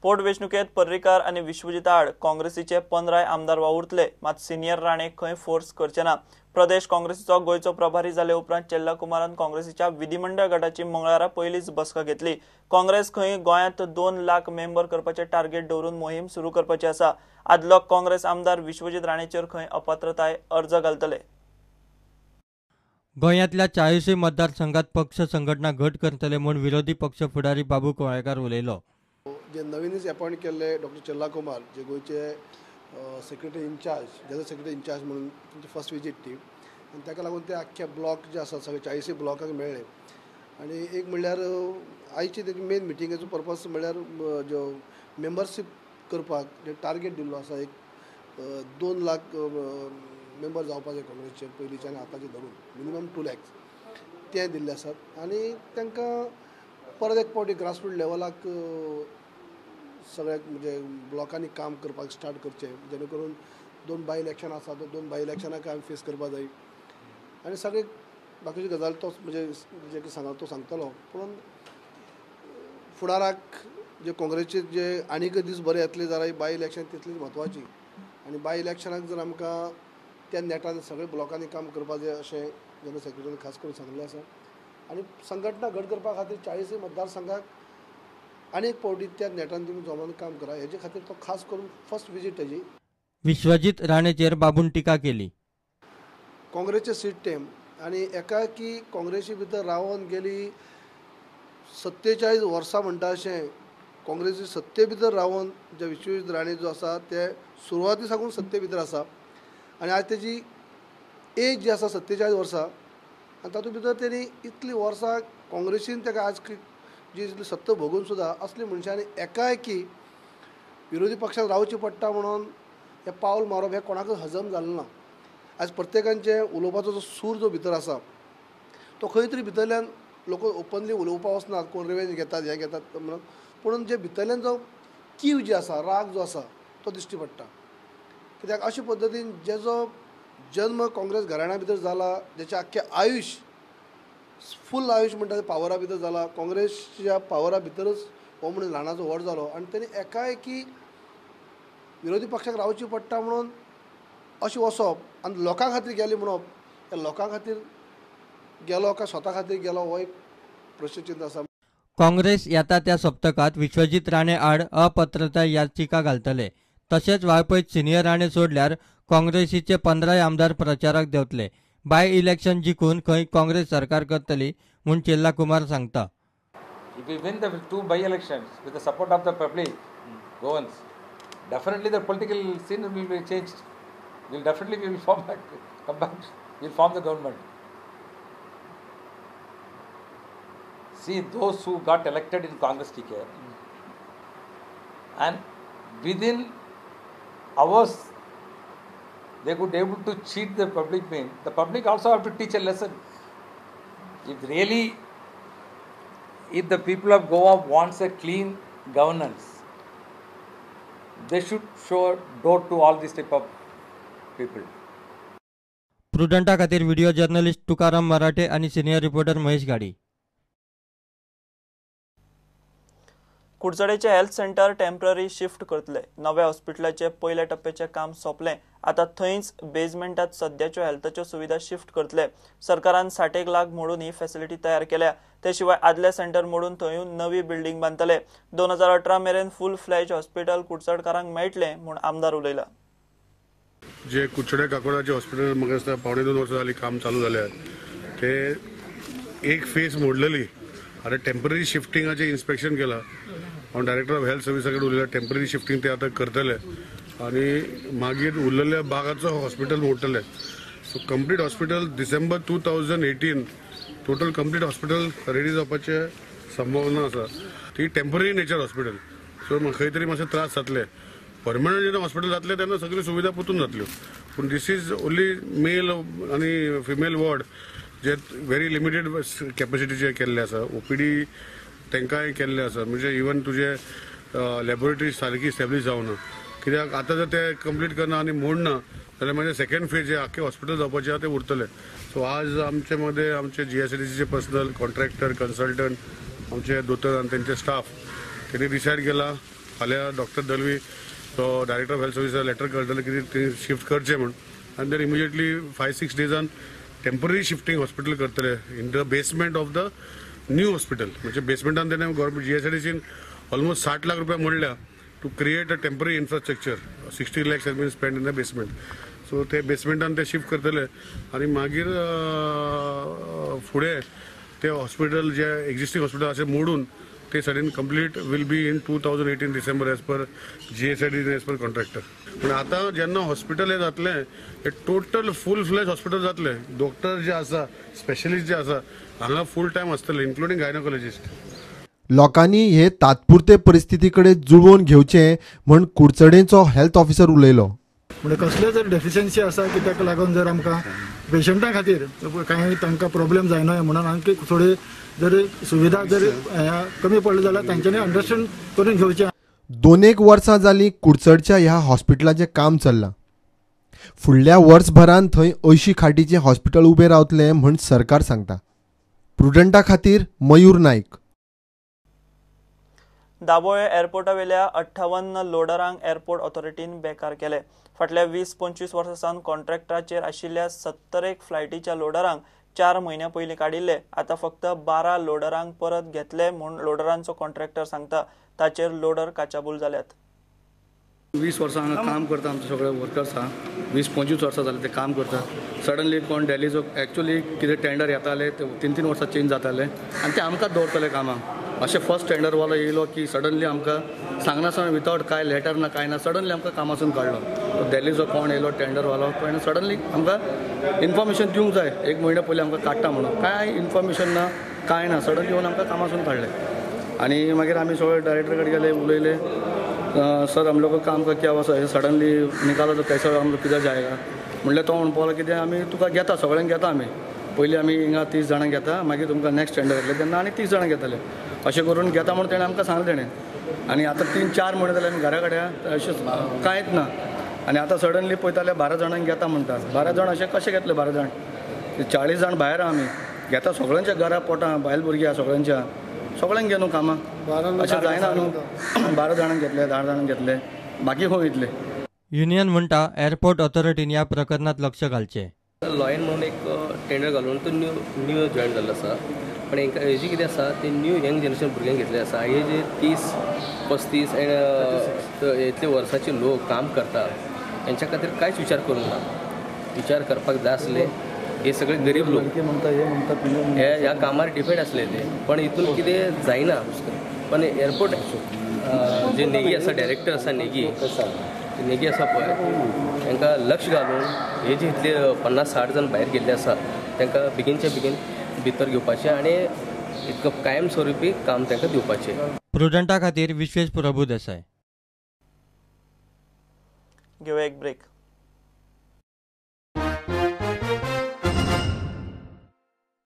पोटवेंचणुकेत पर्रीकार आणि विश्वजीत आड काँग्रेसीचे 15 आमदार वावुरतले, मात सिनियर राणे खंय फोर्स करचे ना। प्रदेश काँग्रेसीचो गोयचो प्रभारी जाले उपरांत चेल्ला कुमारान काँग्रेसीच्या विधिमंडळ गटाची मंगळारा पहिलीच बसका घेतली। काँग्रेस खंय गोंयांत 2 लाख मेंबर करपाचे टार्गेट दवरून मोहीम सुरू करपाची आसा। आदलो काँग्रेस आमदार विश्वजीत राणेचेर खंय अपात्रताय अर्ज घालतले। गोंयांतल्या 40 मतदारसंघात पक्ष संघटना घट करतले म्हूण विरोधी पक्ष फुडारी बाबू कवळेकार उलयलो। जे नवीनच अपॉइंट केल्ले डॉक्टर चेल्ला कुमार जे गोयचे secretary incharge general secretary incharge म्हणून तुमची फर्स्ट विजीट ती आनी ताका लागून ते आख्खे ब्लॉक जे आसा सगळे 40 ब्लॉकाक मेळ्ळे। आनी एक म्हणल्यार आयची तेजी मेन मिटिंगेचो पर्पज म्हणल्यार जो मेंबरशीप करपाक जे टार्गेट दिल्लो आसा एक 2 लाख मेंबर जावपाचे काँग्रेसचे पयलींचे आनी आतांचे धरून मिनिमम 2 lakhs ते दिल्ले आसात। आनी तांकां परत एक फावटी ग्रासरूट लेवलाक सगळ्याक म्हणजे ब्लॉकांनी काम करपाक स्टार्ट करचें, जेणे करून 2 बाय इलेक्शन आसा तर 2 बाय इलेक्शनाक आमी फेस करपा जाय। आनी सगळे बाकीची गजाल तो म्हणजे जे तो सांगतलो, पूण फुडाराक जे काँग्रेसचे जे आनीक दीस बरे येतले जाल्यार बाय इलेक्शन तितलीच म्हत्वाची। आनी बाय इलेक्शनाक जर आमकां त्या नेटान सगळे ब्लॉकांनी काम करपा जाय अशें जनरल सेक्रेटरीन खास करून सांगलें आसा। आनी संघटना घट करपा खातीर 40 मतदारसंघाक आनीक फावटी त्या नेटान तुमी जमोन काम करा, हेजे खातीर तो खास करून फर्स्ट विजीट तेजी। विश्वजीत राणेचेर बाबून टिका केली। काँग्रेसचे सीट टेम आनी एकाकी काँग्रेसी भितर रावन गेली 47 वर्सां म्हणटा अशें काँग्रेसी सत्ते भितर रावन जे विश्वजीत राणे जो आसा ते सुरवाती साकून सत्ते भितर आसा। आनी आज तेजी एज जी आसा 47 वर्सां आनी तातूंत भितर तेणी इतली वर्सां काँग्रेसीन ताका आज जी इतली सत्ता भोगून सुद्दां असली मनशांनी एकाएकी विरोधी पक्षांत रावचें पडटा म्हणून हें पावल मारप हें कोणाकच हजम जालें ना। आज प्रत्येकांचे उलोवपाचो जो सूर जो भितर आसा तो खंय तरी भितरल्यान लोक ओपनली उलोवपाक वचनात, कोण रिवेंज घेतात हें घेतात म्हणून, पूण जे भितरल्यान जो कीव जी आसा राग जो आसा तो दिश्टी पडटा। कित्याक अशे पद्दतीन जेजो जन्म काँग्रेस घराण्या भितर जाला, जेचें आख्खें आयुश्य फूल आयुश्य म्हणटा तें पावरा भितर जाला, काँग्रेसच्या पावरा भितरच हो मनीस ल्हानाचो व्हड जालो आनी तेणी एकाएकी विरोधी पक्षाक रावची पडटा म्हणून अशें वचप आनी लोकां खातीर गेले म्हणप, त्या लोकां खातीर गेलो काय स्वता खातीर गेलो हो एक प्रश्नचिन्ह आसा। काँग्रेस येता त्या सप्तकात विश्वजीत राणे आड अपात्रताय याचिका घालतले। तशेंच वाळपयत सिनियर राणे सोडल्यार काँग्रेसीचे 15 आमदार प्रचाराक देवतले। बाय इलेक्शन जिखून खंय काँग्रेस सरकार करतली म्हूण चेल्ला कुमार सांगता। If we win the 2 by-elections with the support of the public, Goans, definitely the political scene will be changed. We will form back, come back, we'll form the government. See, those who got elected in Congress ticket, and within hours they could able to cheat the public. The public also have to teach a lesson. If the people of Goa wants a clean governance, they should show door to all these type of people. प्रुडंटा खातीर video journalist Tukaram मराठे आणि senior reporter Mahesh गाडी। कुडचडेचे health centre temporary shift करतले। नव्या हॉस्पिटलाचे पयल्या टप्प्याचे काम सोंपले। आता थंयच बेजमेंटात सद्याच्यो हेल्थाच्यो सुविधा शिफ्ट करतले। सरकारान 60 लाख मोडून ही फॅसिलिटी तयार केल्या। ते शिवाय आदले सेंटर मोडून थंयून नवी बिल्डिंग बांदतले। 2018 मेरेन फुल फ्लॅज हॉस्पिटल कुडचडकारांक मेळटले म्हूण आमदार उलयला। जे कुडचडे काकोडाचे हॉस्पिटल म्हाका दिसता 1.5-2 वर्सां जाली काम चालू जाल्यार ते एक फेज मोडलेली। आता टेम्पररी शिफ्टिंगाचे इन्स्पेक्शन केला। हांव डायरेक्टर ऑफ हेल्थ सर्विसा कडेन उलयला, टेम्पररी शिफ्टिंग ते आता करतले आनी मागीर उरलेल्या भागाचो हॉस्पिटल मोडटले। So complete hospital December 2018 total complete hospital ready जावपाचे संभावना आसा। ती टेम्पररी नेचर हॉस्पिटल, सो खंय तरी मातशे त्रास जातले। परमनंट जेन्ना हॉस्पिटल जातले तेन्ना सगळ्यो सुविधा परतून जातल्यो, पूण दिस इज ओन्ली मेल आनी फिमेल वॉर्ड जे व्हेरी लिमिटेड कॅपॅसिटीचे केल्ले आसा। ओपीडी तांकांय केल्ले आसा, म्हणजे इवन तुजे लॅबोरेटरी सारकी इस्टॅब्लीश जावना। कित्याक आतां जर ते कंप्लीट करना आनी मोडना जाल्यार मागीर सेकंड फेज जे आख्खे हॉस्पिटल जावपाचे आहा ते उरतले। सो आज आमचे मध्ये आमचे GSIDCचे पर्सनल कॉन्ट्रॅक्टर कन्सल्टंट आमचे दोतोर आनी तेंचे स्टाफ त्यांनी डिसायड केला फाल्यां डॉक्टर दलवी तो director of health services letter करतले की ते शिफ्ट करचे म्हणून आनी देन इमिजिएटली 5-6 डेजान टेम्पररी शिफ्टिंग हॉस्पिटल करतले in the basement of the new hospital. म्हणजे बेसमेंटान तेणें गव्हर्मेंट GSIDCन ऑलमोस्ट 60 लाख रुपया मोडल्या to create a temporary infrastructure. 60 lakhs has been spend in the basement. So ते बेसमेंटान ते शिफ्ट करतले आनी मागीर फुडें ते हॉस्पिटल जे एक्झिस्टिंग हॉस्पिटल असे मोडून ते sudden complete will be in 2018 December as per GSIDC as per contractor. पण आता जेन्ना हॉस्पिटल हे जातले हे टोटल फूल फ्लेज हॉस्पिटल जातले. डॉक्टर जे आसा स्पेशलिस्ट जे आसा हांगा फूल टायम आसतले इन्क्लुडींग गायनोकॉलॉजिस्ट. लोकांनी हे तात्पुरते परिस्थिती कडेन जुळवून घेवचे म्हण कुडचडेंचो हेल्थ ऑफिसर उलयलो. म्हणजे कसले जर डेफिशियन्सी आसा की ताका लागून जर आमकां पेशंटां खातीर कांय तांकां प्रॉब्लेम जायना म्हणून आणखी थोडे जर सुविधा जर कमी पडले जाल्यार तांच्यांनी अंडरस्टँड करून घेवचें. 2 वर्सां जालीं कुडचडच्या ह्या हॉस्पिटलाचें काम चल्लां. फुडल्या वर्सभरान थंय 80 खाटीचें हॉस्पिटल उबें रावतलें म्हण सरकार सांगता. प्रुडंटा खातीर मयूर नाईक. दाबोळे एअरपोर्टावेल्या 58 लोडरांक एअरपोर्ट ऑथॉरिटीन बेकार केले. फाटल्या 20-25 वर्सांसावन कॉन्ट्रॅक्टाचेर आशिल्ल्या 70 फ्लायटीच्या लोडरांक 4 म्हयन्या पयलीं काडिल्ले. आतां फक्त 12 लोडरांक परत घेतले म्हूण लोडरांचो कॉन्ट्रॅक्टर सांगता. ताचेर लोडर काचाबूल जाल्यात. 20 वर्सां हांगा काम करता आमचे सगळे वर्कर्स आहा. 20-25 वर्सां जाले ते काम करता. सडनली कोण डेलीचो एक्चुअली कितें टेंडर येताले ते 3-3 वर्सां चेंज जाताले आनी ते आमकांच दवरताले कामाक. अशें फर्स्ट टेंडर वालो येयलो की सडनली आमकां सांगनासतना विथआउट काय लेटर ना काय ना सडनली आमकां कामासून काडलो. तो दिल्लीचो कोण येयलो टेंडर वालो तो सडनली आमकां इन्फॉर्मेशन दिवंक जाय 1 म्हयन्या पयलीं आमकां काडटा म्हणून. काय इन्फॉर्मेशन ना काय ना सडनली येवन आमकां कामासून काडले. आनी मागीर आमी सगळे डायरेक्टर कडेन गेले उलयले. सर हम लोग को काम का क्या हुआ सर सडनली निकाला तो कैसा हम लोग किधर जाएगा म्हणलें तो म्हणपाक लागलो कितें आमी तुका घेता सगळ्यांक घेता आमी. पयलीं आमी हिंगा 30 जाणांक घेता मागीर तुमकां नेक्स्ट टेंडर येतलें तेन्ना आनी 30 जाणां घेतले. अशें करून घेता म्हणून तेणें आमकां सांगलें तेणें. आनी आतां 3-4 म्हयने जाले आमी घरा कडेन अशें कांयच ना. आनी आतां सडनली पळयताले 12 जाणांक घेता म्हणटा. 12 जाण अशें कशें घेतले 12 जाण. 40 जाण भायर आमी घेता सगळ्यांच्या घरा पोटां बायल भुरगीं आहा सगळ्यांच्या सगळ्यांक घे न्हू कामां. अशें जायना न्हू. 12 जाणांक घेतले 10 जाणांक घेतले बाकी खंय वयतले. युनियन म्हणटा एअरपोर्ट ऑथॉरिटीन ह्या प्रकरणात लक्ष घालचें. लॉयन म्हणून एक टेंडर घालून तो न्यू जॉईन जाल्लो आसा. पण हेजी कितें आसा ते न्यू यंग जनरेशन भुरग्यांक घेतले आसा. हे जे 30-35 इतले वर्साचे लोक काम करता हेंच्या खातीर कांयच विचार करूंक ना. विचार करपाक जाय आसले हे सगळे गरीब लोक हे ह्या कामार डिपेंड आसले ते. पण हितून कितें जायना. पण एअरपोर्ट जे नेगी आसा डायरेक्टर आसा नेगी आसा पळय तांकां लक्ष घालून हे जे इतले 50-60 जाण भायर गेल्ले आसा तांकां बेगीनच्या बेगीन भितर घेवपाचें आनी एक कायम स्वरुपी काम तांकां दिवपाचें. प्रुडंटा खातीर विश्वेश प्रभू देसाय. घेवया एक ब्रेक.